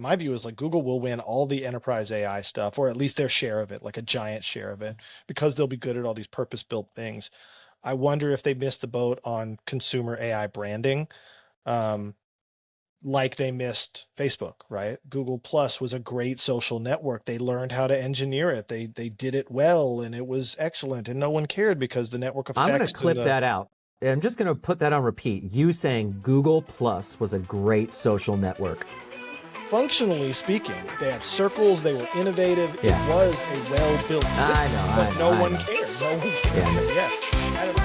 my view is like Google will win all the enterprise AI stuff, or at least their share of it, like a giant share of it, because they'll be good at all these purpose-built things. I wonder if they missed the boat on consumer AI branding. Um, like they missed Facebook, right? Google Plus was a great social network. They learned how to engineer it. They did it well and it was excellent and no one cared because the network I'm going to effects and clip the that out. I'm just going to put that on repeat. You saying Google Plus was a great social network. functionally speaking, they had circles, they were innovative. Yeah. It was a well-built system, but no one cared. No one cared. Yeah. So, yeah. I don't-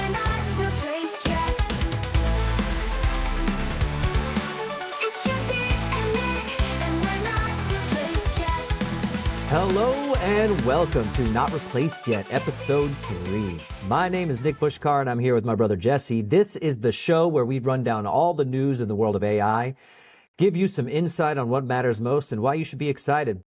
Hello and welcome to Not Replaced Yet, episode 3. My name is Nick Pushkar and I'm here with my brother Jesse. This is the show where we run down all the news in the world of AI, give you some insight on what matters most and why you should be excited.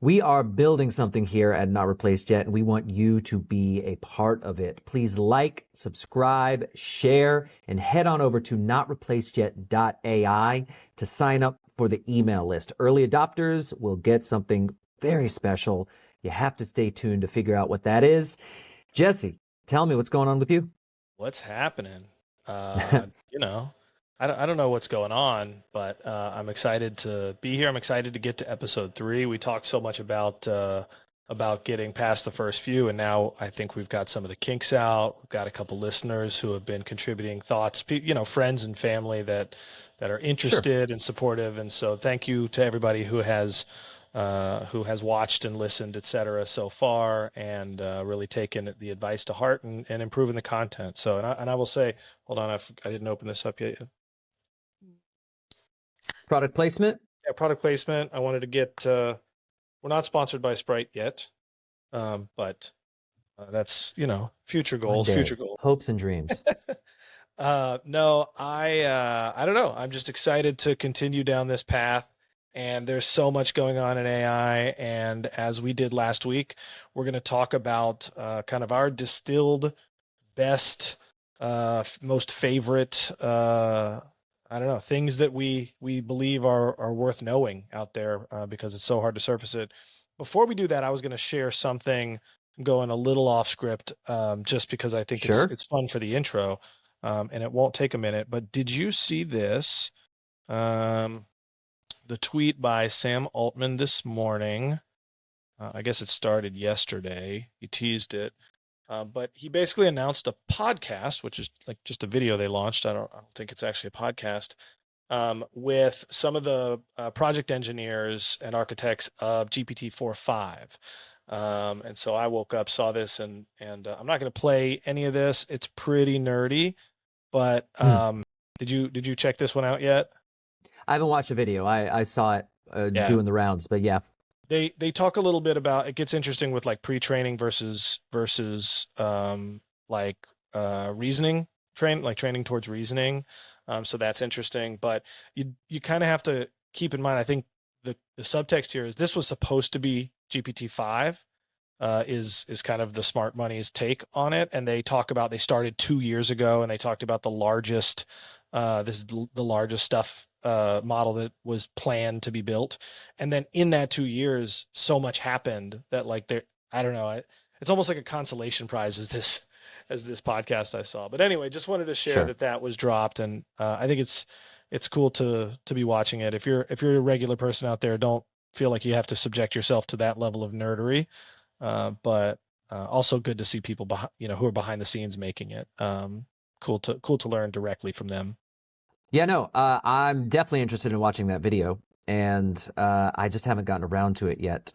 We are building something here at Not Replaced Yet, and we want you to be a part of it. Please like, subscribe, share, and head on over to notreplacedyet.ai to sign up for the email list. Early adopters will get something very special. You have to stay tuned to figure out what that is. Jesse, tell me what's going on with you. What's happening? You know, I don't know what's going on, but I'm excited to be here. I'm excited to get to episode 3. We talked so much about getting past the first few, and now I think we've got some of the kinks out. We've got a couple listeners who have been contributing thoughts, friends and family that are interested and supportive. And so thank you to everybody who has watched and listened, et cetera, so far, and really taken the advice to heart and improving the content. So, and I will say, hold on, I didn't open this up yet. Product placement? Yeah, product placement. I wanted to get, we're not sponsored by Sprite yet, but that's, future goals, future goals. Hopes and dreams. No, I don't know. I'm just excited to continue down this path. And there's so much going on in AI. And as we did last week, we're going to talk about kind of our distilled best, most favorite, I don't know, things that we believe are worth knowing out there because it's so hard to surface it. Before we do that, I was going to share something. I'm going a little off script just because I think it's fun for the intro and it won't take a minute. But did you see this? The tweet by Sam Altman this morning. I guess it started yesterday. He teased it. But he basically announced a podcast, which is like just a video they launched. I don't think it's actually a podcast, with some of the project engineers and architects of GPT-4.5. And so I woke up, saw this, and I'm not going to play any of this. It's pretty nerdy, but did you check this one out yet? I haven't watched a video. I saw it doing the rounds, but yeah. They talk a little bit about, it gets interesting with like pre-training versus reasoning training towards reasoning. So that's interesting, but you kind of have to keep in mind, I think the subtext here is this was supposed to be GPT-5 is kind of the smart money's take on it. And they started 2 years ago and they talked about the largest stuff model that was planned to be built. And then in that 2 years, so much happened that I don't know, it's almost like a consolation prize as this podcast I saw. But anyway, just wanted to share that was dropped. And I think it's cool to be watching it. If you're a regular person out there, don't feel like you have to subject yourself to that level of nerdery. But also good to see people who are behind the scenes making it. Cool to learn directly from them. Yeah, no, I'm definitely interested in watching that video, and I just haven't gotten around to it yet.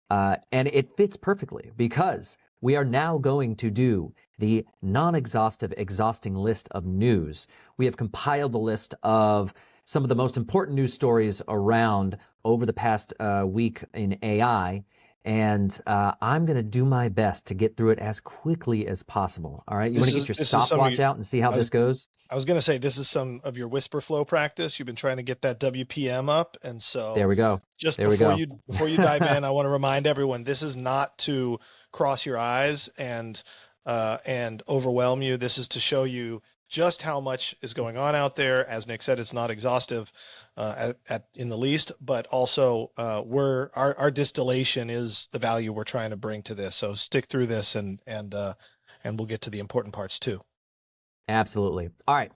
And it fits perfectly because we are now going to do the non-exhaustive, exhausting list of news. We have compiled the list of some of the most important news stories around over the past week in AI, and I'm going to do my best to get through it as quickly as possible. All right, you want to get your stopwatch out and see how this goes? I was going to say, this is some of your whisper flow practice. You've been trying to get that WPM up. And so there we go. Before you dive in, I want to remind everyone, this is not to cross your eyes and overwhelm you. This is to show you just how much is going on out there. As Nick said, it's not exhaustive in the least, but also our distillation is the value we're trying to bring to this. So stick through this, and we'll get to the important parts too. Absolutely. All right.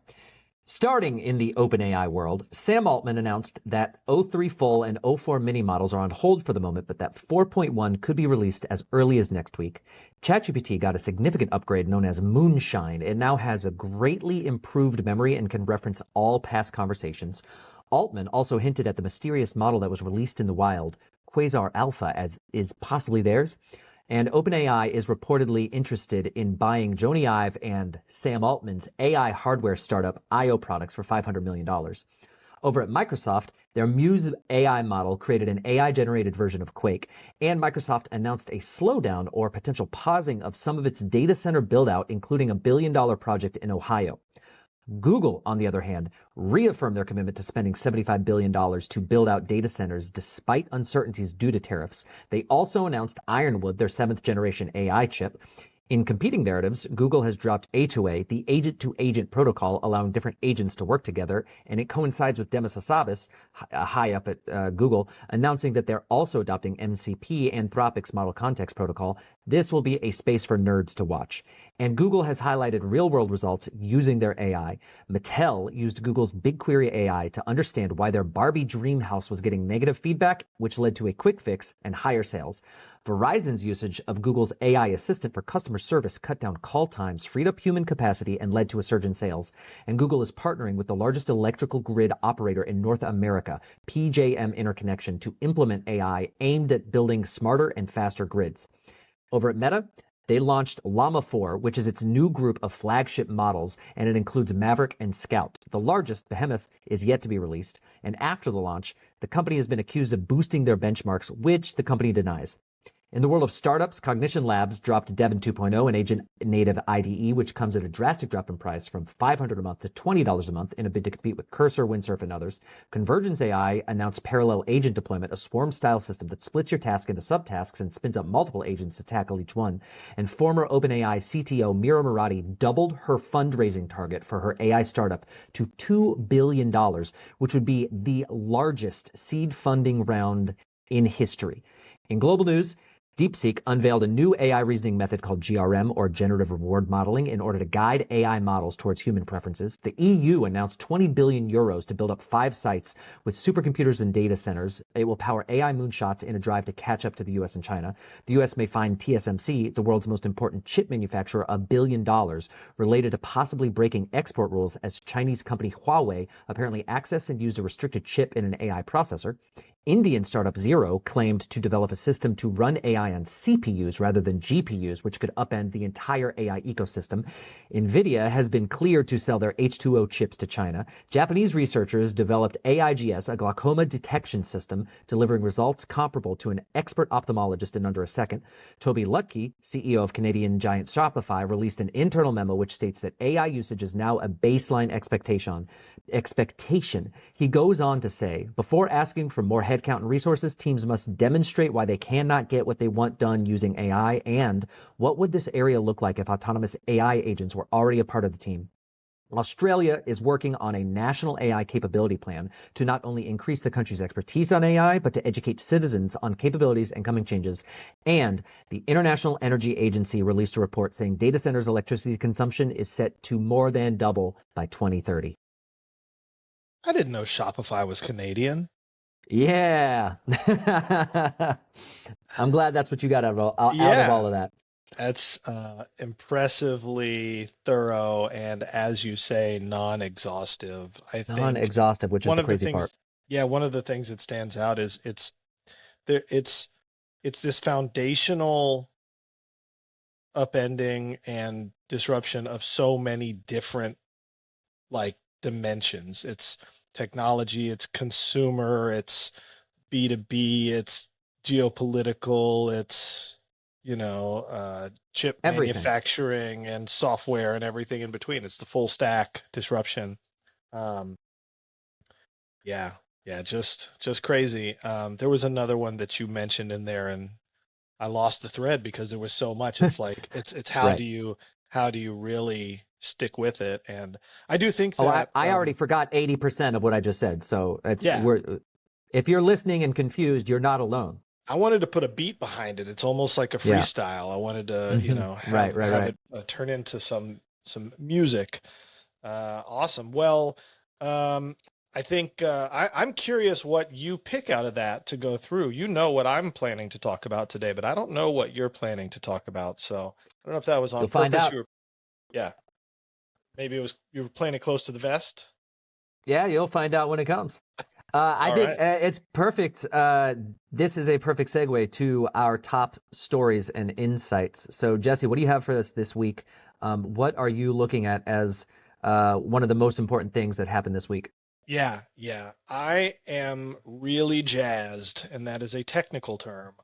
Starting in the OpenAI world, Sam Altman announced that o3 Full and o4 Mini models are on hold for the moment, but that 4.1 could be released as early as next week. ChatGPT got a significant upgrade known as Moonshine. It now has a greatly improved memory and can reference all past conversations. Altman also hinted at the mysterious model that was released in the wild, Quasar Alpha, as is possibly theirs. And OpenAI is reportedly interested in buying Jony Ive and Sam Altman's AI hardware startup IO Products for $500 million. Over at Microsoft, their Muse AI model created an AI-generated version of Quake, and Microsoft announced a slowdown or potential pausing of some of its data center build-out, including a billion-dollar project in Ohio. Google, on the other hand, reaffirmed their commitment to spending $75 billion to build out data centers despite uncertainties due to tariffs. They also announced Ironwood, their 7th generation AI chip. In competing narratives, Google has dropped A2A, the agent-to-agent protocol allowing different agents to work together, and it coincides with Demis Hassabis, high up at Google, announcing that they're also adopting MCP, Anthropic's Model Context Protocol. This will be a space for nerds to watch. And Google has highlighted real-world results using their AI. Mattel used Google's BigQuery AI to understand why their Barbie dream house was getting negative feedback, which led to a quick fix and higher sales. Verizon's usage of Google's AI assistant for customer service cut down call times, freed up human capacity, and led to a surge in sales. And Google is partnering with the largest electrical grid operator in North America, PJM Interconnection, to implement AI aimed at building smarter and faster grids. Over at Meta, they launched Llama 4, which is its new group of flagship models, and it includes Maverick and Scout. The largest, Behemoth, is yet to be released, and after the launch, the company has been accused of boosting their benchmarks, which the company denies. In the world of startups, Cognition Labs dropped Devin 2.0, an agent-native IDE, which comes at a drastic drop in price from $500 a month to $20 a month in a bid to compete with Cursor, Windsurf, and others. Convergence AI announced Parallel Agent Deployment, a swarm-style system that splits your task into subtasks and spins up multiple agents to tackle each one. And former OpenAI CTO Mira Murati doubled her fundraising target for her AI startup to $2 billion, which would be the largest seed funding round in history. In global news, DeepSeek unveiled a new AI reasoning method called GRM, or Generative Reward Modeling, in order to guide AI models towards human preferences. The EU announced 20 billion euros to build up 5 sites with supercomputers and data centers. It will power AI moonshots in a drive to catch up to the US and China. The US may fine TSMC, the world's most important chip manufacturer, $1 billion related to possibly breaking export rules, as Chinese company Huawei apparently accessed and used a restricted chip in an AI processor. Indian startup Zero claimed to develop a system to run AI on CPUs rather than GPUs, which could upend the entire AI ecosystem. NVIDIA has been cleared to sell their H2O chips to China. Japanese researchers developed AIGS, a glaucoma detection system, delivering results comparable to an expert ophthalmologist in under a second. Toby Lutke, CEO of Canadian giant Shopify, released an internal memo which states that AI usage is now a baseline expectation. He goes on to say, before asking for more headcount and resources, teams must demonstrate why they cannot get what they want done using AI, and what would this area look like if autonomous AI agents were already a part of the team. Australia is working on a national AI capability plan to not only increase the country's expertise on AI, but to educate citizens on capabilities and coming changes. And the International Energy Agency released a report saying data centers' electricity consumption is set to more than double by 2030. I didn't know Shopify was Canadian. Yeah. I'm glad that's what you got out of all Yeah, of that. that's impressively thorough and, as you say, non-exhaustive. I think Non-exhaustive, which is one the of the crazy part. things, yeah, one of the things that stands out is there, it's this foundational upending and disruption of so many different like dimensions. It's technology, it's consumer, it's B2B, it's geopolitical, it's chip Everything. manufacturing and software and everything in between. It's the full stack disruption. Um, yeah, yeah, just crazy. There was another one that you mentioned in there, and I lost the thread because there was so much. It's like it's Right. how do you really stick with it. And I do think Oh, I, that, I already forgot 80% of what I just said. So yeah, if you're listening and confused, you're not alone. I wanted to put a beat behind it. It's almost like a Yeah. freestyle. I wanted to, Right, right, have right. it turn into some music. Awesome. Well, um, I think I'm curious what you pick out of that to go through. You know what I'm planning to talk about today, but I don't know what you're planning to talk about. So I don't know if that was on You'll find purpose. out. Yeah, maybe it was you were playing it close to the vest. Yeah, you'll find out when it comes. I All think right. it's perfect. This is a perfect segue to our top stories and insights. So, Jesse, what do you have for us this week? What are you looking at as one of the most important things that happened this week? Yeah, yeah. I am really jazzed, and that is a technical term,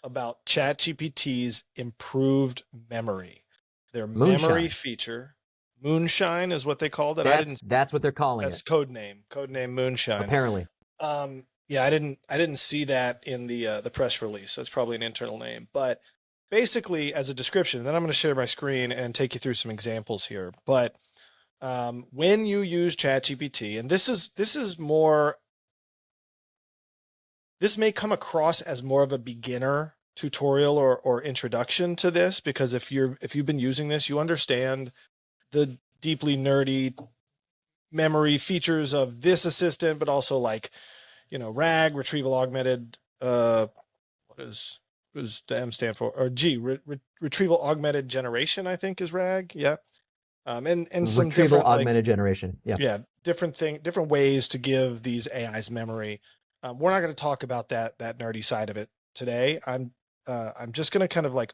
about ChatGPT's improved memory. Their memory Moonshine. feature, Moonshine is what they called it. I That's didn't, that's what they're calling that's it, code name Moonshine. apparently. Yeah, I didn't see that in the press release. So it's probably an internal name, but basically as a description, then I'm going to share my screen and take you through some examples here. But when you use ChatGPT, and this is more, this may come across as more of a beginner tutorial or introduction to this, because if you've been using this, you understand the deeply nerdy memory features of this assistant, but also like, RAG, retrieval augmented, what does the M stand for? Or G, retrieval augmented generation, I think is RAG. Yeah. And some Retrieval different, like, augmented generation. Yeah. yeah, different ways to give these AIs memory. We're not going to talk about that nerdy side of it today. I'm just going to kind of like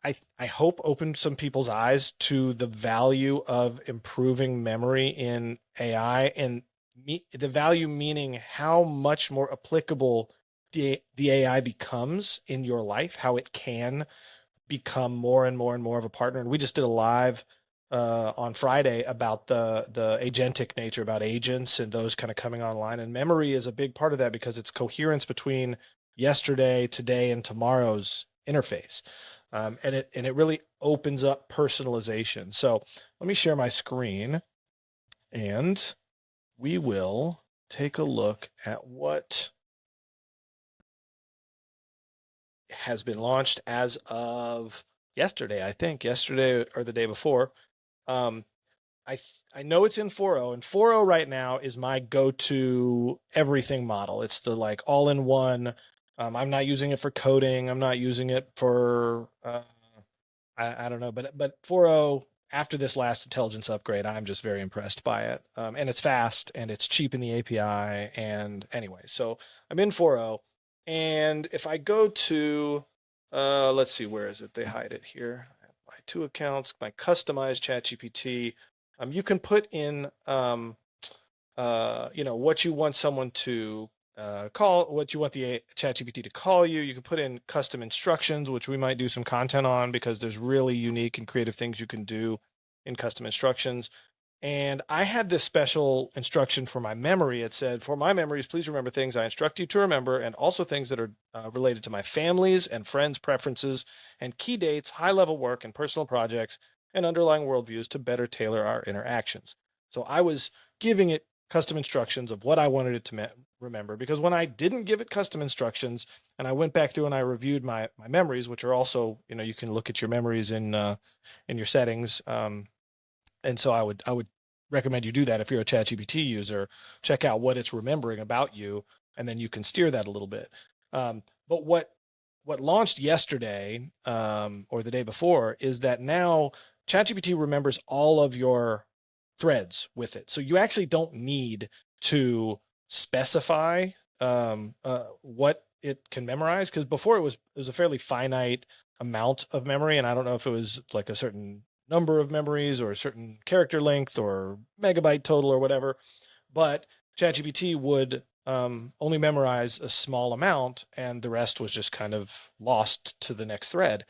I hope open some people's eyes to the value of improving memory in AI, and the value meaning how much more applicable the AI becomes in your life, how it can become more and more and more of a partner. And we just did a live on Friday about the agentic nature, about agents and those kind of coming online. And memory is a big part of that because it's coherence between yesterday, today, and tomorrow's interface. And it really opens up personalization. So let me share my screen, and we will take a look at what has been launched as of yesterday, I think, yesterday or the day before. Um, I know it's in 4.0, and 4.0 right now is my go-to everything model. It's the like all-in-one. I'm not using it for coding. I'm not using it for I don't know, but 4.0 after this last intelligence upgrade, I'm just very impressed by it. And it's fast and it's cheap in the API. And anyway, so I'm in 4.0, and if I go to let's see, where is it? They hide it here. I have my two accounts, my customized ChatGPT. You can put in what you want someone to what you want the ChatGPT to call you. You can put in custom instructions, which we might do some content on because there's really unique and creative things you can do in custom instructions. And I had this special instruction for my memory. It said, "For my memories, please remember things I instruct you to remember, and also things that are related to my family's and friends' preferences and key dates, high level work and personal projects, and underlying worldviews to better tailor our interactions." So I was giving it custom instructions of what I wanted it to remember, because when I didn't give it custom instructions and I went back through and I reviewed my memories, which are also, you can look at your memories in your settings. And so I would recommend you do that if you're a ChatGPT user. Check out what it's remembering about you, and then you can steer that a little bit. But what launched yesterday or the day before is that now ChatGPT remembers all of your threads with it, so you actually don't need to specify what it can memorize, because before it was a fairly finite amount of memory, and I don't know if it was like a certain number of memories or a certain character length or megabyte total or whatever, but ChatGPT would only memorize a small amount, and the rest was just kind of lost to the next thread.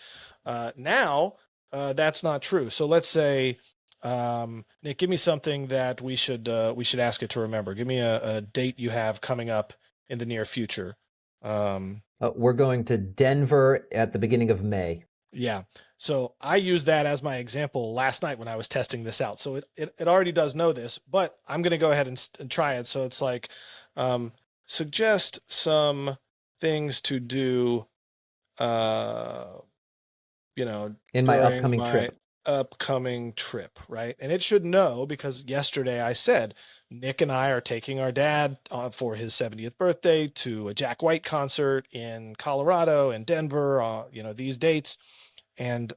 Now, that's not true. So let's say, Nick, give me something that we should ask it to remember. Give me a date you have coming up in the near future. Um, We're going to Denver at the beginning of May. Yeah. So I used that as my example last night when I was testing this out. So it already does know this, but I'm going to go ahead and try it. So it's like, um, suggest some things to do, uh, In my during upcoming my trip. upcoming trip, right? And it should know because yesterday I said Nick and I are taking our dad for his 70th birthday to a Jack White concert in Colorado and Denver, these dates. And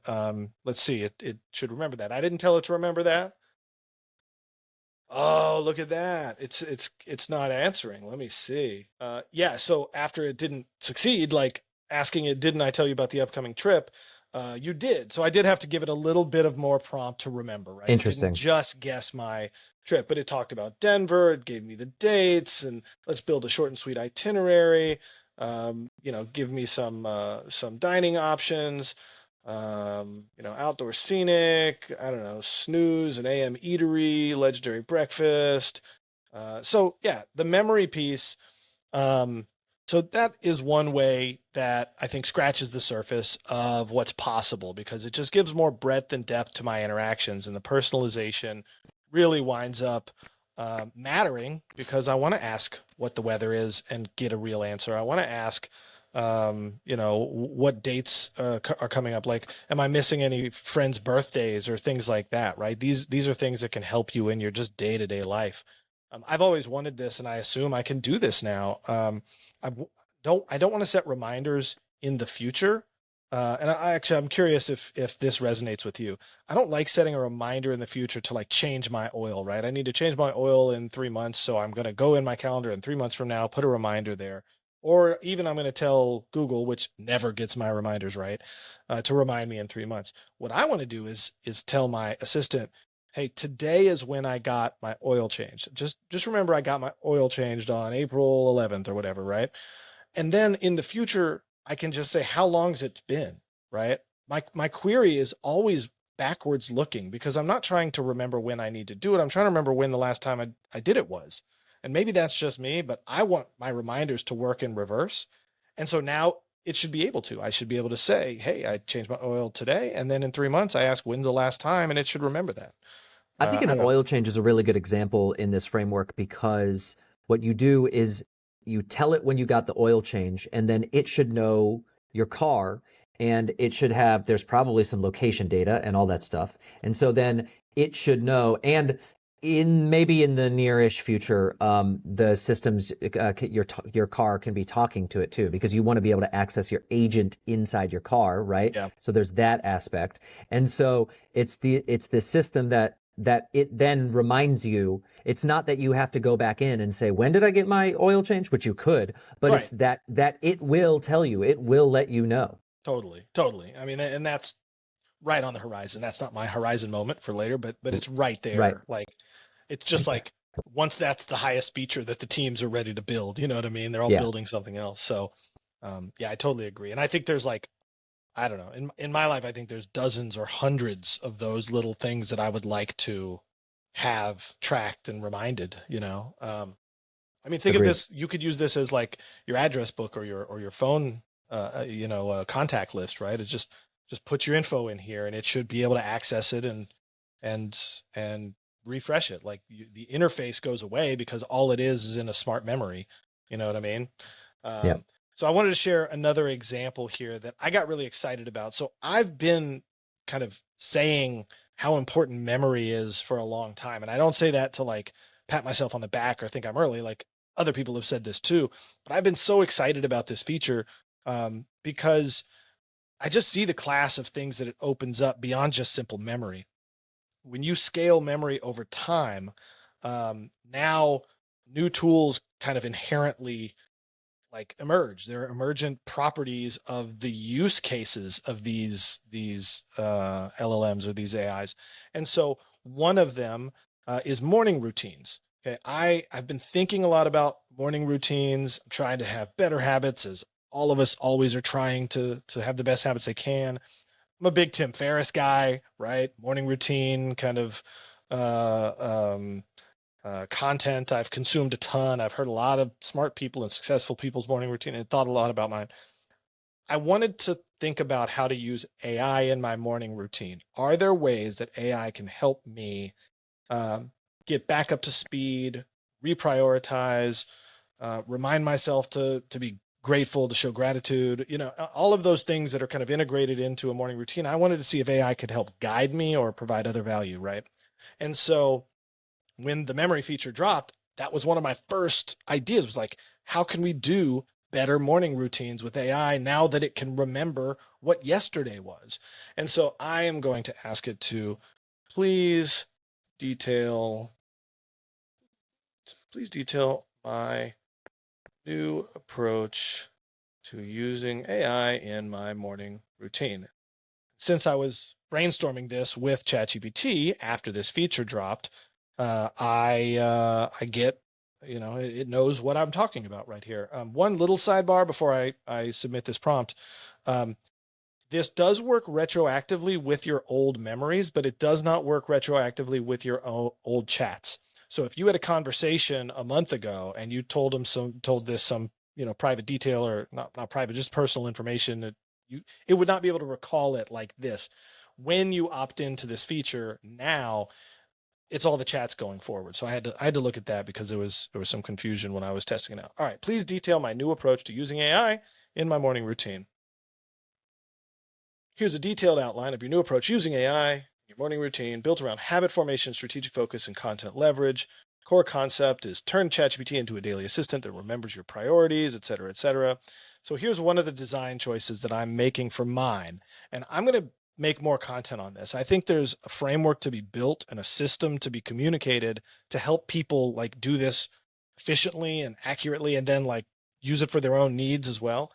let's see, it should remember that. I didn't tell it to remember that. Oh, look at that. It's not answering. Let me see. Yeah, so after it didn't succeed, like asking it, didn't I tell you about the upcoming trip? You did. So I did have to give it a little bit of more prompt to remember, right? It didn't Interesting. just guess my trip, but it talked about Denver, it gave me the dates, and let's build a short and sweet itinerary. Give me some dining options, outdoor scenic, I don't know, snooze, an AM eatery, legendary breakfast. So yeah, the memory piece. Um, so that is one way that I think scratches the surface of what's possible because it just gives more breadth and depth to my interactions, and the personalization really winds up mattering because I want to ask what the weather is and get a real answer. I want to ask, what dates are coming up. Like, am I missing any friends' birthdays or things like that? Right? These are things that can help you in your just day to day life. I've always wanted this, and I assume I can do this now. I don't want to set reminders in the future. And I'm curious if this resonates with you. I don't like setting a reminder in the future to like change my oil, right? I need to change my oil in 3 months, so I'm going to go in my calendar in 3 months from now, put a reminder there, or even I'm going to tell Google, which never gets my reminders right, to remind me in 3 months. What I want to do is tell my assistant, hey, today is when I got my oil changed. Just remember I got my oil changed on April 11th or whatever, right? And then in the future, I can just say how long's it been, right? My query is always backwards looking because I'm not trying to remember when I need to do it. I'm trying to remember when the last time I did it was. And maybe that's just me, but I want my reminders to work in reverse. And so now it should be able to. I should be able to say, hey, I changed my oil today. And then in 3 months, I ask when's the last time, and it should remember that. I think I an don't know. oil change is a really good example in this framework because what you do is you tell it when you got the oil change, and then it should know your car, and it should have, there's probably some location data and all that stuff. And so then it should know, and in maybe in the nearish future, the systems, your car can be talking to it too, because you want to be able to access your agent inside your car, right? Yeah. So there's that aspect. And so it's the system that it then reminds you. It's not that you have to go back in and say, when did I get my oil change? Which you could, but it's Right. that it will tell you, it will let you know. Totally. Totally. I mean, and that's right on the horizon. That's not my horizon moment for later, but it's right Right. there. Like it's just like once that's the highest feature that the teams are ready to build, you know what I mean? They're all Yeah. building something else. So yeah, I totally agree. And I think there's like, I don't know, in my life, I think there's dozens or hundreds of those little things that I would like to have tracked and reminded, you know. I mean, think of Agreed. this, you could use this as like your address book or your phone contact list, right? It's just put your info in here and it should be able to access it and and refresh it. Like the interface goes away because all it is in a smart memory. You know what I mean? Yeah. Um, so I wanted to share another example here that I got really excited about. So I've been kind of saying how important memory is for a long time, and I don't say that to like pat myself on the back or think I'm early. Like other people have said this too, but I've been so excited about this feature because I just see the class of things that it opens up beyond just simple memory. When you scale memory over time, now new tools kind of inherently like emerge. They're emergent properties of the use cases of these LLMs or these AIs. And so one of them is morning routines. Okay, I've been thinking a lot about morning routines. I'm trying to have better habits, as all of us always are trying to have the best habits they can. I'm a big Tim Ferriss guy, right? Morning routine kind of uh, um, content. I've consumed a ton. I've heard a lot of smart people and successful people's morning routine and thought a lot about mine. I wanted to think about how to use AI in my morning routine. Are there ways that AI can help me um, get back up to speed, reprioritize, remind myself to be grateful, to show gratitude, all of those things that are kind of integrated into a morning routine. I wanted to see if AI could help guide me or provide other value, right? And so when the memory feature dropped, that was one of my first ideas was like, how can we do better morning routines with AI now that it can remember what yesterday was? And so I am going to ask it to please detail, please detail my new approach to using AI in my morning routine. Since I was brainstorming this with ChatGPT after this feature dropped, I get, it knows what I'm talking about right here. One little sidebar before I submit this prompt. Um, this does work retroactively with your old memories, but it does not work retroactively with your old chats. So if you had a conversation a month ago and you told this some, private detail, or not private, just personal information, that it would not be able to recall it like this. When you opt into this feature now, it's all the chats going forward. So I had to look at that because there was some confusion when I was testing it out. All right, please detail my new approach to using AI in my morning routine. Here's a detailed outline of your new approach using AI, your morning routine, built around habit formation, strategic focus, and content leverage. Core concept is turn ChatGPT into a daily assistant that remembers your priorities, et cetera, et cetera. So here's one of the design choices that I'm making for mine. And I'm going to make more content on this. I think there's a framework to be built and a system to be communicated to help people like do this efficiently and accurately, and then like use it for their own needs as well.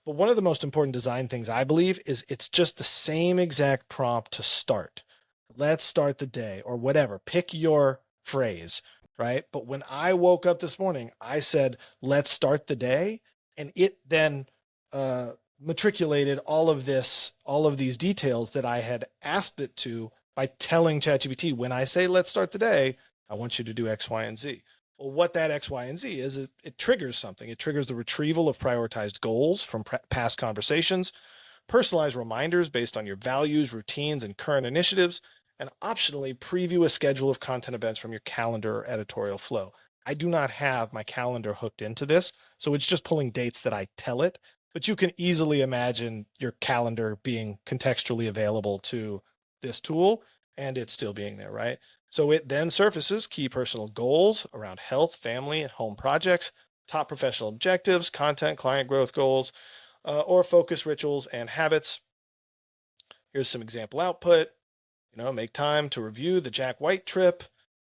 But one of the most important design things I believe is it's just the same exact prompt to start. Let's start the day or whatever. Pick your phrase, right? But when I woke up this morning, I said, let's start the day. And it then matriculated all of these details that I had asked it to by telling ChatGPT, when I say, let's start the day, I want you to do X, Y, and Z. Well, what that X, Y, and Z is, it triggers something. It triggers the retrieval of prioritized goals from past conversations, personalized reminders based on your values, routines, and current initiatives, and optionally preview a schedule of content events from your calendar or editorial flow. I do not have my calendar hooked into this, so it's just pulling dates that I tell it, but you can easily imagine your calendar being contextually available to this tool and it still being there, right? So it then surfaces key personal goals around health, family, and home projects, top professional objectives, content, client growth goals, or focus rituals and habits. Here's some example output. Make time to review the Jack White trip,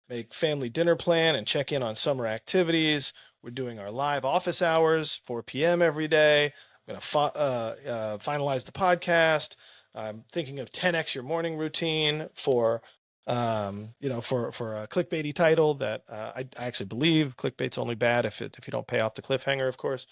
make family dinner plan and check in on summer activities. We're doing our live office hours, 4 p.m. every day. I'm going to finalize the podcast. I'm thinking of 10x your morning routine for for a clickbaity title that I actually believe clickbait's only bad if you don't pay off the cliffhanger, of course.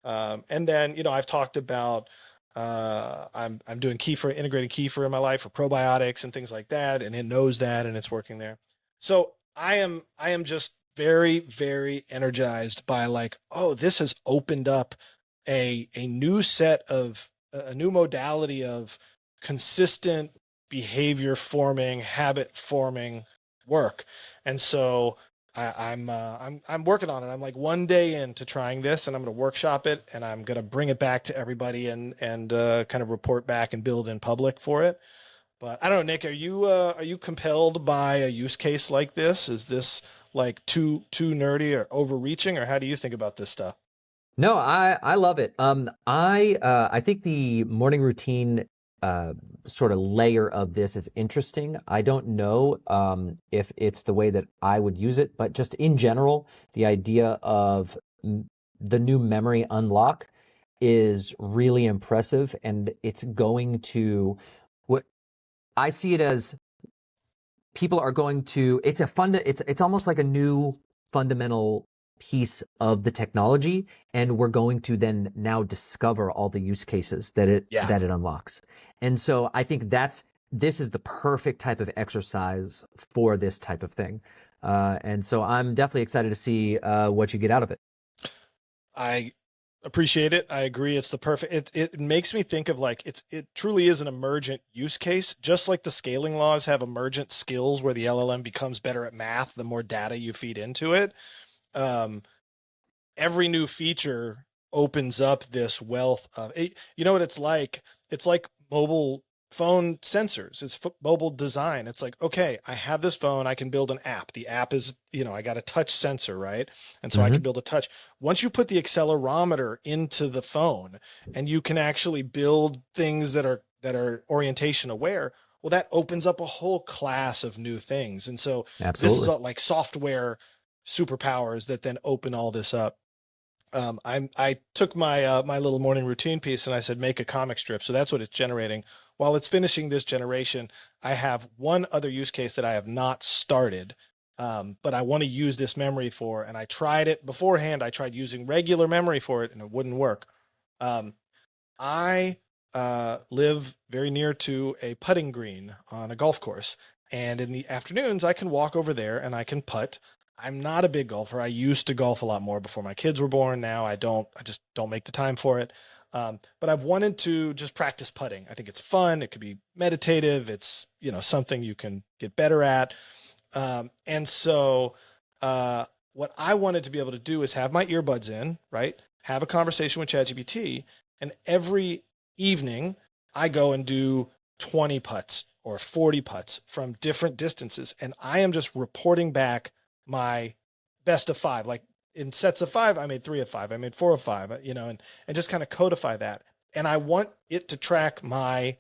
And then I've talked about I'm doing kefir, integrating kefir in my life for probiotics and things like that, and it knows that and it's working there. So I am just very, very energized by like, oh, this has opened up a new set of a new modality of consistent behavior forming, habit forming work. And so I'm working on it. I'm like one day into trying this, and I'm going to workshop it, and I'm going to bring it back to everybody and kind of report back and build in public for it. But I don't know, Nick, are you compelled by a use case like this? Is this like too nerdy or overreaching, or how do you think about this stuff? No, I love it. I think the morning routine uh sort of layer of this is interesting. I don't know if it's the way that I would use it, but just in general, the idea of the new memory unlock is really impressive, and it's going to what I see it as people are going to it's almost like a new fundamental piece of the technology, and we're going to then now discover all the use cases Yeah. that it unlocks. And so I think this is the perfect type of exercise for this type of thing. And so I'm definitely excited to see what you get out of it. I Appreciate it. I agree. It's the perfect. It makes me think of like it truly is an emergent use case, just like the scaling laws have emergent skills where the LLM becomes better at math the more data you feed into it. Um, every new feature opens up this wealth of it. You know what it's like? It's like mobile phone sensors. It's mobile design. It's like, okay, I have this phone, I can build an app. The app is, I got a touch sensor, right? And so I can Hmm. build a touch. Once you put the accelerometer into the phone and you can actually build things that are orientation aware, well, that opens up a whole class of new things. And so this is Absolutely. all like software superpowers that then open all this up. I took my little morning routine piece and I said make a comic strip. So that's what it's generating. While it's finishing this generation, I have one other use case that I have not started, but I want to use this memory for. And I tried it beforehand. I tried using regular memory for it, and it wouldn't work. Um, I live very near to a putting green on a golf course. And in the afternoons, I can walk over there and I can putt. I'm not a big golfer. I used to golf a lot more before my kids were born. Now I don't, I just don't make the time for it. But I've wanted to just practice putting. I think it's fun. It could be meditative. It's, something you can get better at. And so, what I wanted to be able to do is have my earbuds in, right? Have a conversation with ChatGPT, and every evening I go and do 20 putts or 40 putts from different distances. And I am just reporting back my best of five. Like in sets of five, I made 3 of 5, I made 4 of 5, and just kind of codify that. And I want it to track my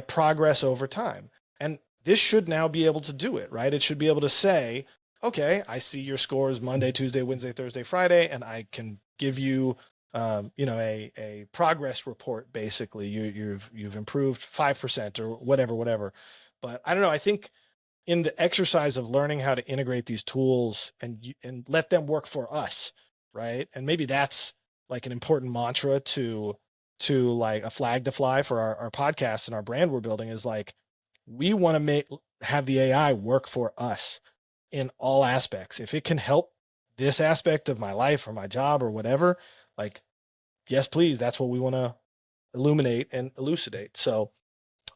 progress over time. And this should now be able to do it, right? It should be able to say, okay, I see your scores Monday, Tuesday, Wednesday, Thursday, Friday, and I can give you, a progress report. Basically, you've improved 5% or whatever. But I don't know. I think in the exercise of learning how to integrate these tools and let them work for us, right? And maybe that's like an important mantra to like a flag to fly for our podcast and our brand we're building is like we want to have the AI work for us in all aspects. If it can help this aspect of my life or my job or whatever, like yes, please. That's what we want to illuminate and elucidate. So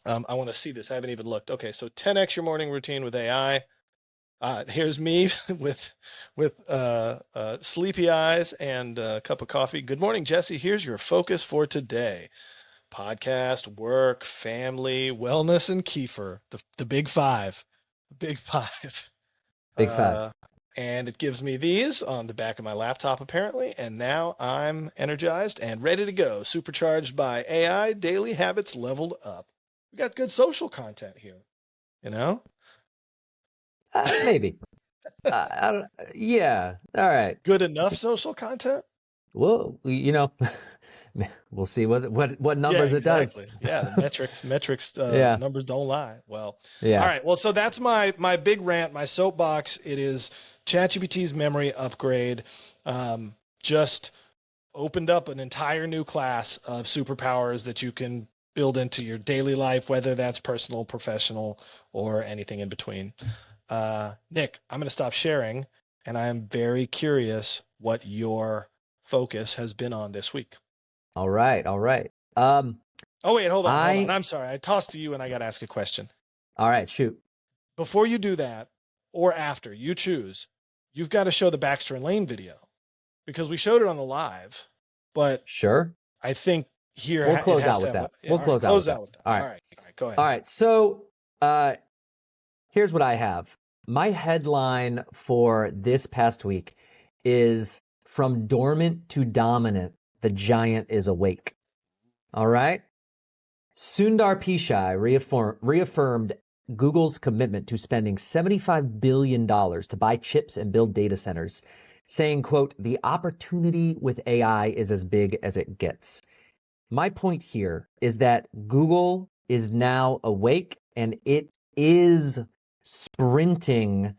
I want to see this. I haven't even looked. Okay, so 10x your morning routine with AI. Here's me with sleepy eyes and a cup of coffee. Good morning, Jesse. Here's your focus for today: podcast, work, family, wellness, and Kiefer. The big five. The big five. Big five. Uh, and it gives me these on the back of my laptop, apparently. And now I'm energized and ready to go, supercharged by AI, daily habits leveled up. We got good social content here, you know? Maybe. I don't, yeah. All right. Good enough social content? Well, we'll see what Yeah, numbers it does. exactly. Yeah, the metrics Yeah. numbers don't lie. Well, all Yeah. right. Well, so that's my big rant, my soapbox. It is ChatGPT's memory upgrade. Just opened up an entire new class of superpowers that you can build into your daily life, whether that's personal, professional, or anything in between. Nick, I'm going to stop sharing, and I am very curious what your focus has been on this week. All right. All right. Um, Oh, wait, hold on. I I'm sorry. I tossed to you and I got to ask a question. all right, shoot. Before you do that, or after, you choose, you've got to show the Baxter and Lane video because we showed it on the live, but Sure. I think here We'll it close has out to with have, that. yeah, We'll all right, close out with close that. out with that. All All right. right, go All ahead. right. So, here's what I have. My headline for this past week is From Dormant to Dominant, the Giant is Awake. All right. Sundar Pichai reaffirmed Google's commitment to spending $75 billion to buy chips and build data centers, saying, quote, the opportunity with AI is as big as it gets. My point here is that Google is now awake and it is sprinting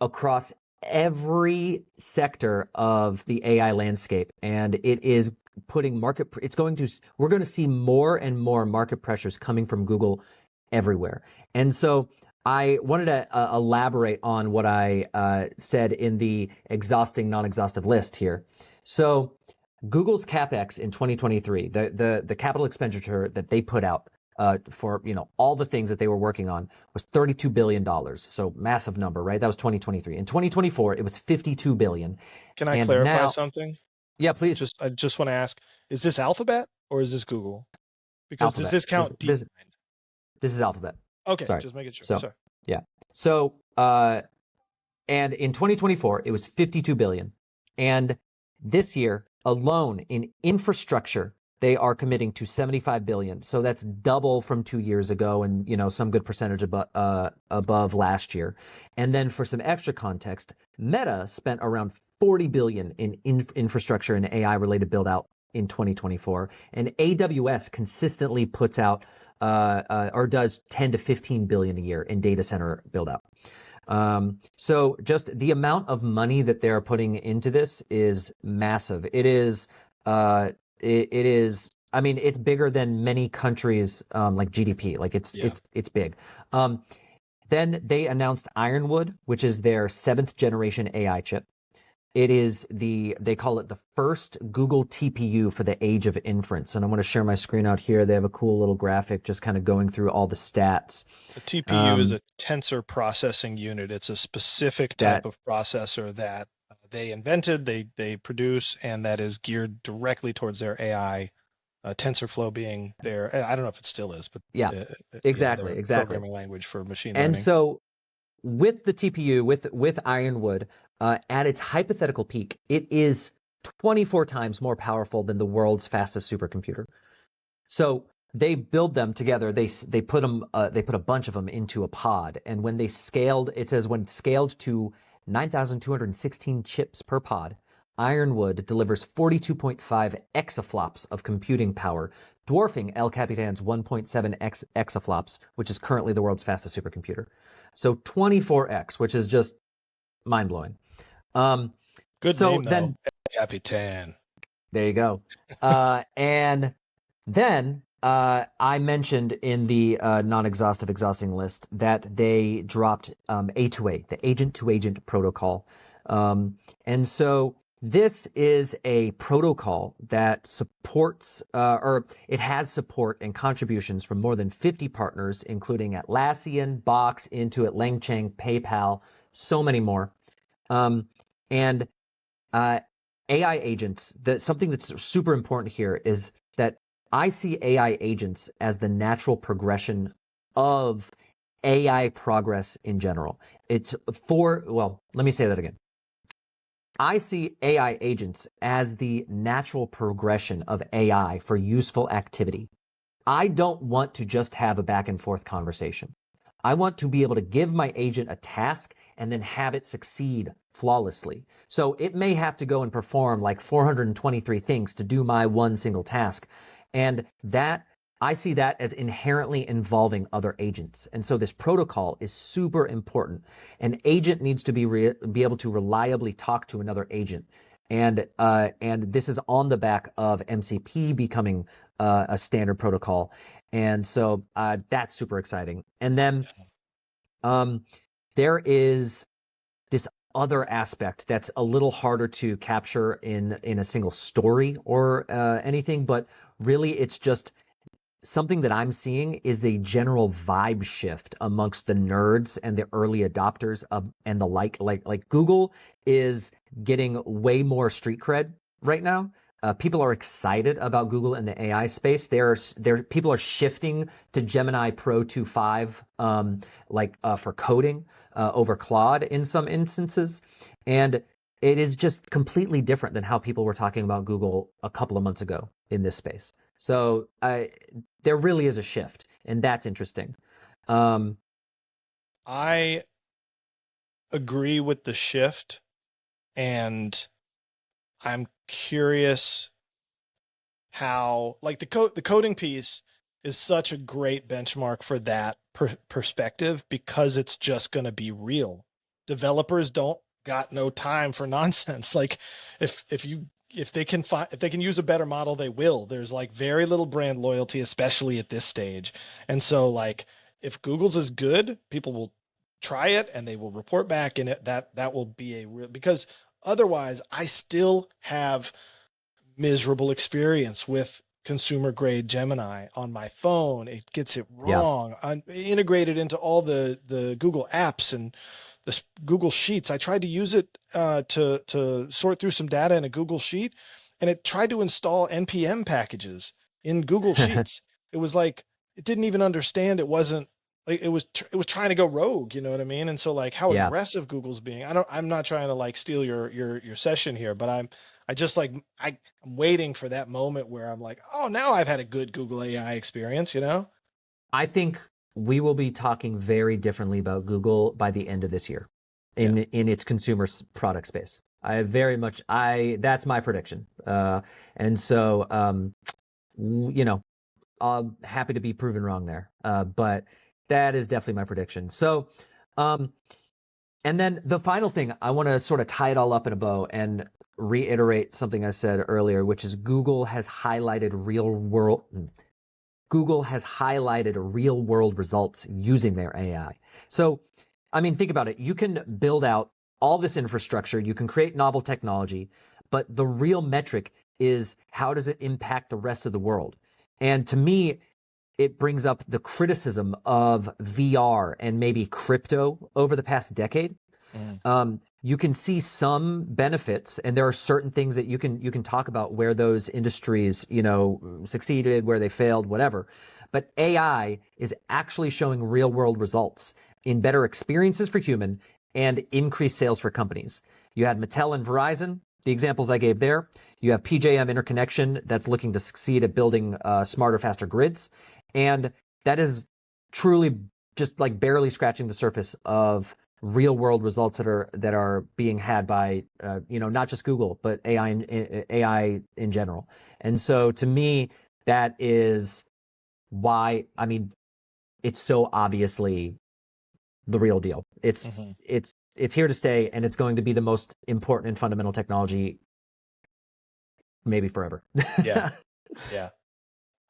across every sector of the AI landscape, and it is putting we're going to see more and more market pressures coming from Google everywhere. And so I wanted to elaborate on what I said in the exhausting, non-exhaustive list here. So Google's capex in 2023, the capital expenditure that they put out for all the things that they were working on was $32 billion. So massive number, right? That was 2023. In 2024, it was 52 billion. Can I And clarify now, something? yeah, please, I just want to ask, is this Alphabet or is this Google? Because does Alphabet. this This count this DeepMind? this is Alphabet. Okay, Sorry. just making sure. So Sorry. yeah. So and in 2024, it was 52 billion. And this year alone in infrastructure, they are committing to 75 billion. So that's double from 2 years ago and, some good percentage above last year. And then for some extra context, Meta spent around 40 billion in infrastructure and AI related build out in 2024. And AWS consistently puts out or does 10 to 15 billion a year in data center build out. So just the amount of money that they're putting into this is massive. It is, I mean, it's bigger than many countries, like GDP. Like Yeah. it's big. Then they announced Ironwood, which is their 7th generation AI chip. It is they call it the first Google TPU for the age of inference. And I want to share my screen out here. They have a cool little graphic just kind of going through all the stats. A TPU is a tensor processing unit. It's a specific type That of processor that they invented, they produce, and that is geared directly towards their AI. TensorFlow being their, I don't know if it still is, but Yeah, yeah, exactly, their exactly. programming language for machine And learning. so with the TPU, with Ironwood, at its hypothetical peak, it is 24 times more powerful than the world's fastest supercomputer. So they build them together. They put a bunch of them into a pod, and when they scaled, it says when scaled to 9,216 chips per pod, Ironwood delivers 42.5 exaflops of computing power, dwarfing El Capitan's 1.7 exaflops, which is currently the world's fastest supercomputer. So 24x, which is just mind blowing. Good So name though, then Capitan. there you go. And then I mentioned in the non-exhaustive exhausting list that they dropped A2A, the agent-to-agent protocol. And so this is a protocol that supports, or it has support and contributions from more than 50 partners, including Atlassian, Box, Intuit, LangChain, PayPal, so many more. And AI agents, something that's super important here is that I see AI agents as the natural progression of AI progress in general. Well, let me say that again. I see AI agents as the natural progression of AI for useful activity. I don't want to just have a back and forth conversation. I want to be able to give my agent a task and then have it succeed flawlessly. So it may have to go and perform like 423 things to do my one single task. And that I see that as inherently involving other agents. And so this protocol is super important. An agent needs to be able to reliably talk to another agent. And this is on the back of MCP becoming a standard protocol. And so that's super exciting. And then there is this other aspect that's a little harder to capture in a single story or anything, but really it's just something that I'm seeing is a general vibe shift amongst the nerds and the early adopters and the like Google is getting way more street cred right now. People are excited about Google in the AI space. People are shifting to Gemini Pro 2.5 for coding over Claude in some instances, and it is just completely different than how people were talking about Google a couple of months ago in this space. So there really is a shift, and that's interesting. I agree with the shift, and I'm curious how, like, the coding piece is such a great benchmark for that perspective because it's just going to be real. Developers don't got no time for nonsense. Like if they can use a better model, they will. There's like very little brand loyalty, especially at this stage. And so like if Google's is good, people will try it and they will report back, and that will be a real, because otherwise I still have miserable experience with consumer grade Gemini on my phone. It gets it Yeah. wrong. I'm integrated into all the Google apps and the Google Sheets. I tried to use it to sort through some data in a Google Sheet, and it tried to install NPM packages in Google Sheets. It was like it didn't even understand. It wasn't like it was trying to go rogue. You know what I mean? And so like how Yeah. aggressive Google's being. I'm not trying to like steal your session here, but I just like I'm waiting for that moment where I'm like, oh, now I've had a good Google AI experience, you know? I think we will be talking very differently about Google by the end of this year Yeah. in its consumer product space. I very much I that's my prediction. And so you know, I'm happy to be proven wrong there. But that is definitely my prediction. So um and then the final thing, I want to sort of tie it all up in a bow and reiterate something I said earlier, which is Google has highlighted real world results using their AI. So, I mean, think about it. You can build out all this infrastructure, you can create novel technology, but the real metric is how does it impact the rest of the world? And to me, it brings up the criticism of VR and maybe crypto over the past decade. Mhm. You can see some benefits, and there are certain things that you can talk about where those industries, succeeded, where they failed, whatever. But AI is actually showing real world results in better experiences for human and increased sales for companies. You had Mattel and Verizon, the examples I gave there. You have PJM Interconnection that's looking to succeed at building smarter, faster grids, and that is truly just like barely scratching the surface of real world results that are being had by not just Google but AI in general. And so to me, that is why, I mean, it's so obviously the real deal. It's Mhm. it's it's here to stay, and it's going to be the most important and fundamental technology maybe forever. Yeah. Yeah.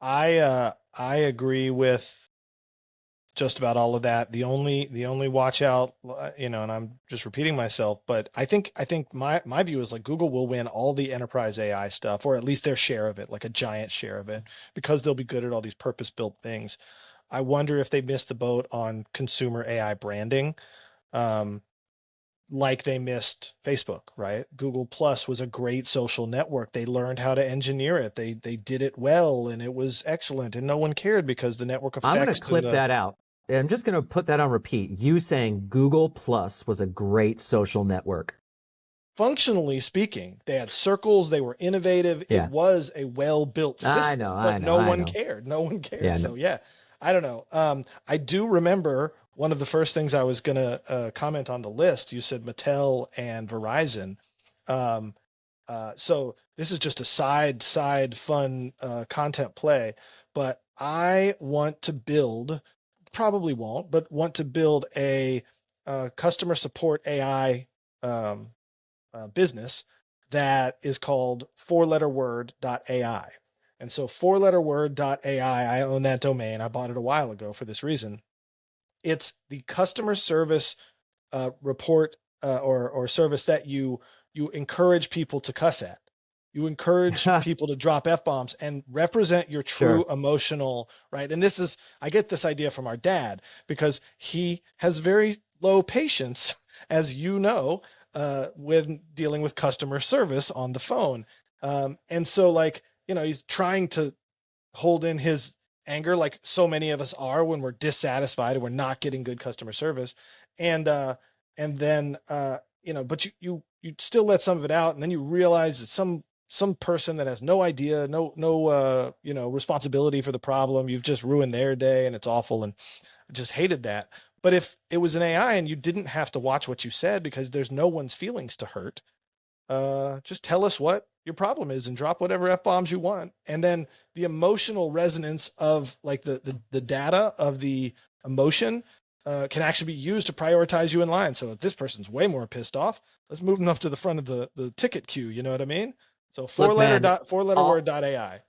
I agree with just about all of that. The only watch out, and I'm just repeating myself, but I think my view is like Google will win all the enterprise AI stuff, or at least their share of it, like a giant share of it, because they'll be good at all these purpose-built things. I wonder if they missed the boat on consumer AI branding, um, like they missed Facebook, right? Google Plus was a great social network. They learned how to engineer it. They did it well, and it was excellent, and no one cared because the network I'm going to effects and clip the that out. I'm just going to put that on repeat. You saying Google Plus was a great social network. functionally speaking, they had circles, they were innovative. It Yeah, was a well-built I system, know, but I know, no I one know. cared. No one cared. Yeah, no. So yeah, I don't know. I do remember one of the first things I was gonna comment on the list. You said Mattel and Verizon. Um, so this is just a side fun content play, but I want to build, probably won't, but want to build a customer support AI um, business that is called fourletterword.ai. And so fourletterword.ai, I own that domain. I bought it a while ago for this reason. It's the customer service report or service that you encourage people to cuss at. You encourage people to drop f bombs and represent your true Sure. emotional, right. And this is, I get this idea from our dad because he has very low patience, as you know, when dealing with customer service on the phone. And so, like, he's trying to hold in his anger like so many of us are when we're dissatisfied and we're not getting good customer service. And then but you still let some of it out, and then you realize that some person that has no idea, no responsibility for the problem, you've just ruined their day and it's awful. And I just hated that. But if it was an AI and you didn't have to watch what you said because there's no one's feelings to hurt, just tell us what your problem is and drop whatever f bombs you want. And then the emotional resonance of like the data of the emotion can actually be used to prioritize you in line. So if this person's way more pissed off, let's move them up to the front of the ticket queue. You know what I mean? So Look, man, four letter all word dot AI.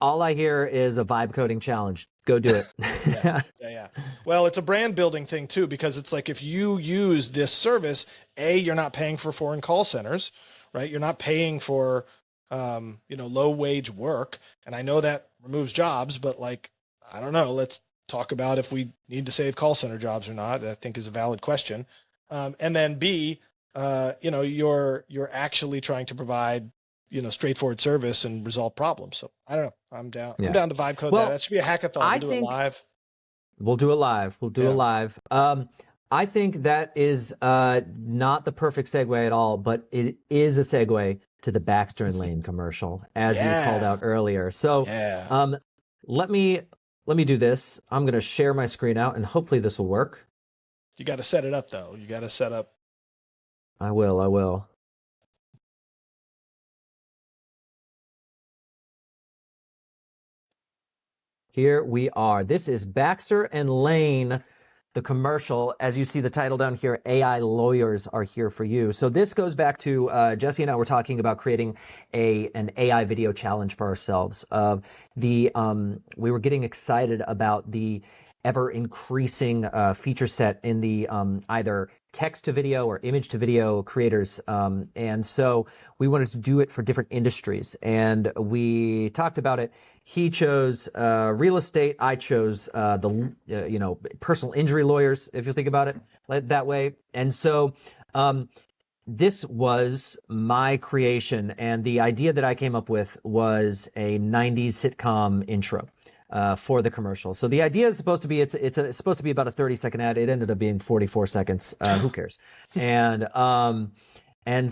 all I hear is a vibe coding challenge. Go do it. Yeah. Yeah, yeah. Well, it's a brand building thing too, because it's like if you use this service, A, you're not paying for foreign call centers, right? You're not paying for low wage work. And I know that removes jobs, but like, I don't know. Let's talk about if we need to save call center jobs or not. I think is a valid question. And then B, you're actually trying to provide, straightforward service and resolve problems. So I don't know. I'm down. I'm Yeah. down to vibe code that. Well, That should be a hackathon. We'll I do it think live. we'll do it live. We'll do it Yeah. live. I think that is not the perfect segue at all, but it is a segue to the Baxter and Lane commercial, as you called Yeah. out earlier. So, Yeah. um, let me let me do this. I'm gonna share my screen out, and hopefully this will work. You got to set it up though. You got to set up. I will. I will. Here we are. This is Baxter and Lane, the commercial. As you see the title down here, AI lawyers are here for you. So this goes back to Jesse and I were talking about creating an AI video challenge for ourselves. We were getting excited about the ever increasing feature set in the either text to video or image to video creators. And so we wanted to do it for different industries. And we talked about it. He chose real estate. I chose personal injury lawyers, if you think about it that way. And so this was my creation, and the idea that I came up with was a 90s sitcom intro for the commercial. So the idea is supposed to be it's supposed to be about a 30-second ad. It ended up being 44 seconds. Who cares? And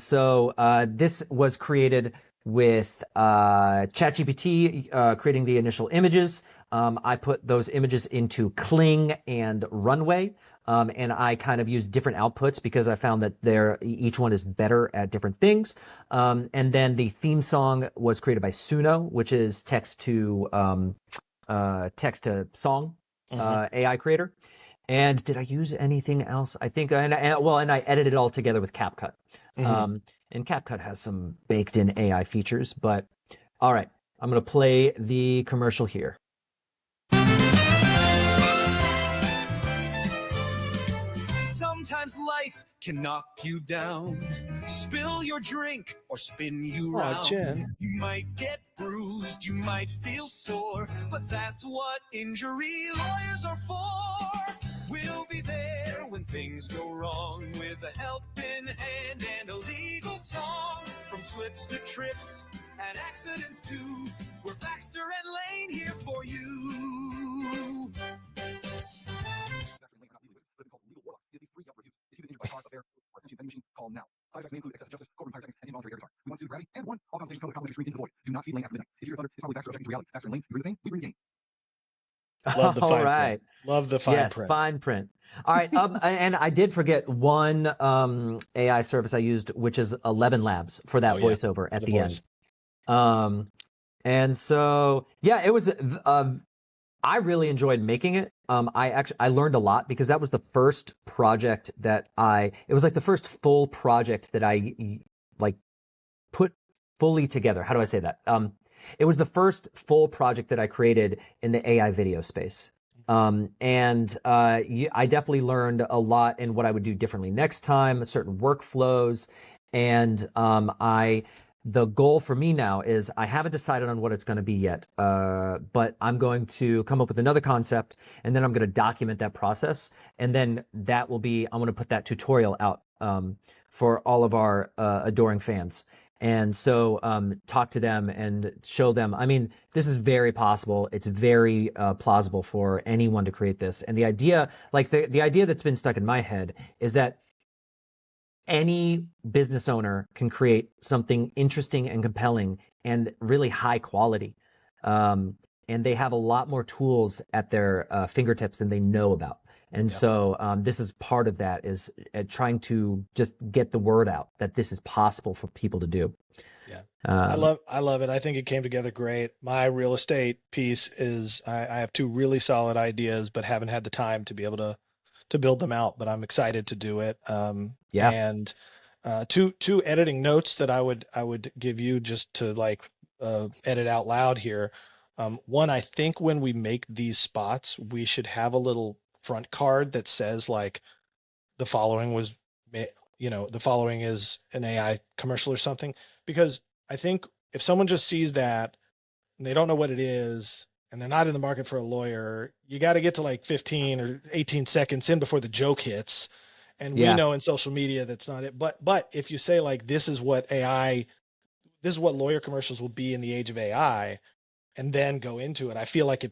so this was created with ChatGPT creating the initial images. I put those images into Kling and Runway. And I kind of use different outputs because I found that each one is better at different things. And then the theme song was created by Suno, which is text to song AI creator. And did I use anything else? I think, and I edited it all together with CapCut. And CapCut has some baked in AI features, but all right, I'm going to play the commercial here. Sometimes life can knock you down, spill your drink, or spin you round. Jen. You might get bruised, you might feel sore, but that's what injury lawyers are for. We'll be there when things go wrong, with a helping hand and a legal song. From slips to trips and accidents too, we're Baxter and Lane here for you. Call now. Side effects may include excessive justice, courtroom tire seconds, and involuntary air guitar. We want to sue gravity, and one, all consultations come with a complicated screen into the void. Do not feed Lane after midnight. If you're thunder, it's probably Baxter objecting to reality. Baxter and Lane, you bring the pain, we bring the gain. Love the fine All right. print. Love the fine yes, print. Fine print. All right. And I did forget one AI service I used, which is 11 Labs for that voiceover at the end. And so, yeah, it was, I really enjoyed making it. I learned a lot because that was the first project it was like the first full project that I like put fully together. How do I say that? It was the first full project that I created in the AI video space. I definitely learned a lot in what I would do differently next time, certain workflows. And the goal for me now is I haven't decided on what it's going to be yet, but I'm going to come up with another concept, and then I'm going to document that process. And then I'm going to put that tutorial out for all of our adoring fans. And so talk to them and show them. I mean, this is very possible. It's very plausible for anyone to create this. And the idea, like the idea that's been stuck in my head is that any business owner can create something interesting and compelling and really high quality. And they have a lot more tools at their fingertips than they know about. And so this is part of that, is trying to just get the word out that this is possible for people to do. Yeah. I love it. I think it came together great. My real estate piece is I have two really solid ideas, but haven't had the time to be able to build them out, but I'm excited to do it. And two editing notes that I would give you just to like edit out loud here. One, I think when we make these spots, we should have a little front card that says like the following is an AI commercial or something, because I think if someone just sees that and they don't know what it is and they're not in the market for a lawyer, you got to get to like 15 or 18 seconds in before the joke hits. And we Yeah, know in social media that's not it. But if you say like this is what AI, this is what lawyer commercials will be in the age of AI, and then go into it, I feel like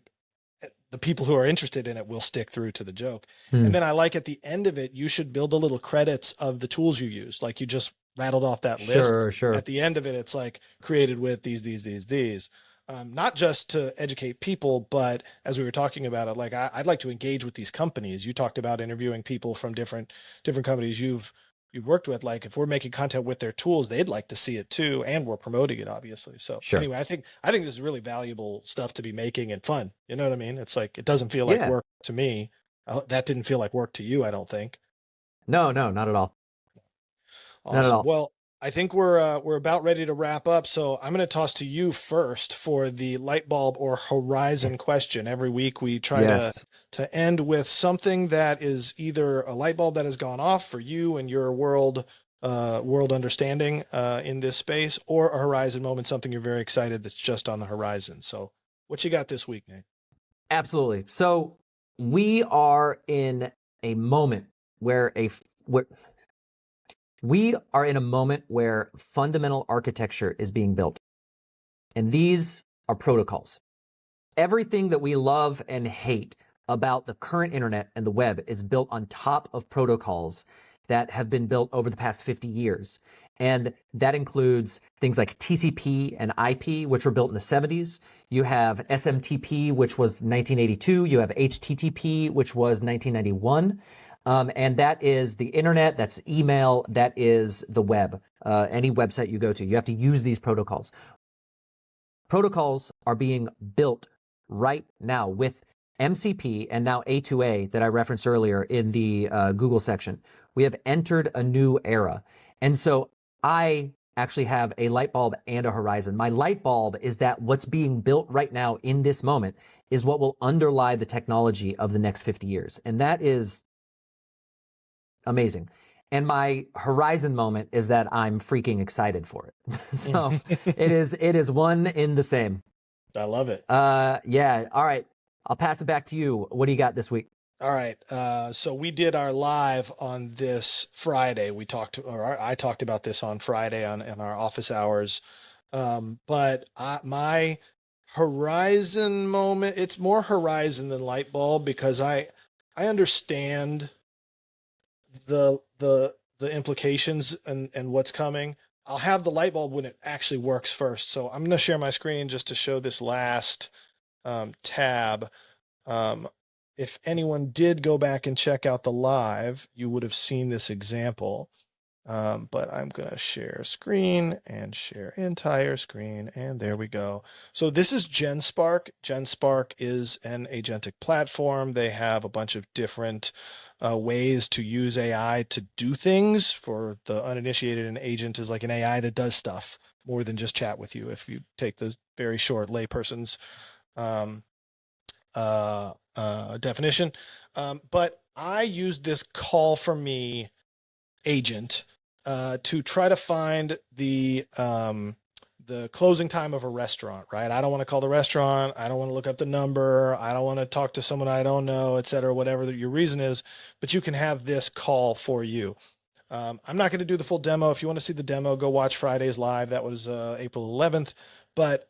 the people who are interested in it will stick through to the joke. And Hmm. then I like at the end of it, you should build a little credits of the tools you use. Like you just rattled off that list. Sure, sure. At the end of it, it's like created with these. Not just to educate people, but as we were talking about it, like I'd like to engage with these companies. You talked about interviewing people from different companies you've worked with. Like if we're making content with their tools, they'd like to see it too, and we're promoting it, obviously. So Sure. anyway, I think this is really valuable stuff to be making and fun. You know what I mean? It's like it doesn't feel like Yeah. work to me. That didn't feel like work to you, I don't think. No, no, not at all. Not at Awesome. all. Well, I think we're about ready to wrap up, so I'm going to toss to you first for the light bulb or horizon question. Every week we try Yes. to end with something that is either a light bulb that has gone off for you and your world understanding in this space, or a horizon moment, something you're very excited that's just on the horizon. So, what you got this week, Nate? Absolutely. So we are in a moment where where we are in a moment where fundamental architecture is being built. And these are protocols. Everything that we love and hate about the current internet and the web is built on top of protocols that have been built over the past 50 years. And that includes things like TCP and IP, which were built in the 70s. You have SMTP, which was 1982. You have HTTP, which was 1991. And that is the internet, that's email, that is the web. Any website you go to, you have to use these protocols. Protocols are being built right now with MCP and now A2A that I referenced earlier in the Google section. We have entered a new era. And so I actually have a light bulb and a horizon. My light bulb is that what's being built right now in this moment is what will underlie the technology of the next 50 years. And that is amazing. And my horizon moment is that I'm freaking excited for it. So it is one in the same. I love it. Yeah. All right. I'll pass it back to you. What do you got this week? All right. So we did our live on this Friday. I talked about this on Friday in our office hours. My horizon moment, it's more horizon than light bulb because I understand the implications and what's coming. I'll have the light bulb when it actually works first. So I'm going to share my screen just to show this last tab. Um, if anyone did go back and check out the live, you would have seen this example. But I'm going to share screen and share entire screen. And there we go. So this is GenSpark. GenSpark is an agentic platform. They have a bunch of different ways to use AI to do things. For the uninitiated, an agent is like an AI that does stuff more than just chat with you. If you take the very short layperson's um, definition. But I used this call for me agent to try to find the closing time of a restaurant, right? I don't want to call the restaurant. I don't want to look up the number. I don't want to talk to someone I don't know, et cetera, whatever your reason is, but you can have this call for you. I'm not going to do the full demo. If you want to see the demo, go watch Friday's live. That was April 11th, but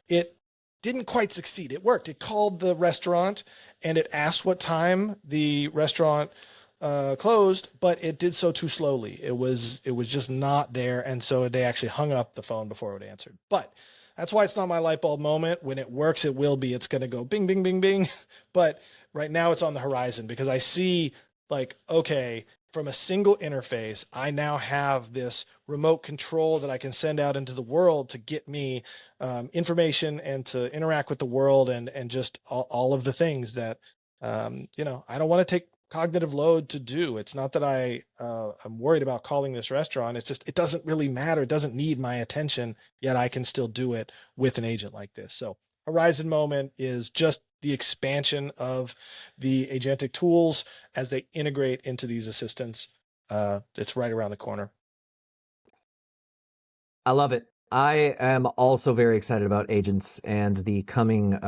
it didn't quite succeed. It worked. It called the restaurant and it asked what time the restaurant closed, but it did so too slowly. It was just not there, and so they actually hung up the phone before it answered. But that's why it's not my light bulb moment. When it works, it will be. It's going to go bing, bing, bing, bing. But right now, it's on the horizon because I see like, okay, from a single interface, I now have this remote control that I can send out into the world to get me information and to interact with the world and just all of the things that I don't want to take cognitive load to do. It's not that I'm worried about calling this restaurant. It's just it doesn't really matter. It doesn't need my attention, yet I can still do it with an agent like this. So Horizon moment is just the expansion of the agentic tools as they integrate into these assistants. It's right around the corner. I love it. I am also very excited about agents and the coming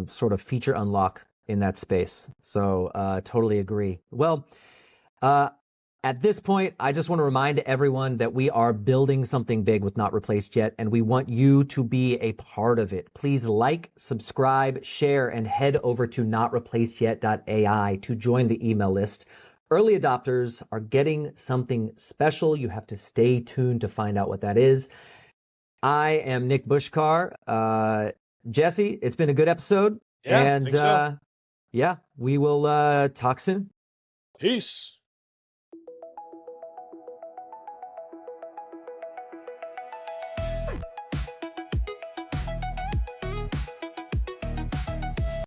sort of feature unlock in that space. So totally agree. Well, uh, at this point, I just want to remind everyone that we are building something big with Not Replaced Yet, and we want you to be a part of it. Please like, subscribe, share, and head over to notreplacedyet.ai to join the email list. Early adopters are getting something special. You have to stay tuned to find out what that is. I am Nick Bushkar. Jesse, it's been a good episode. Yeah, I And think so. yeah, we will talk soon. Peace.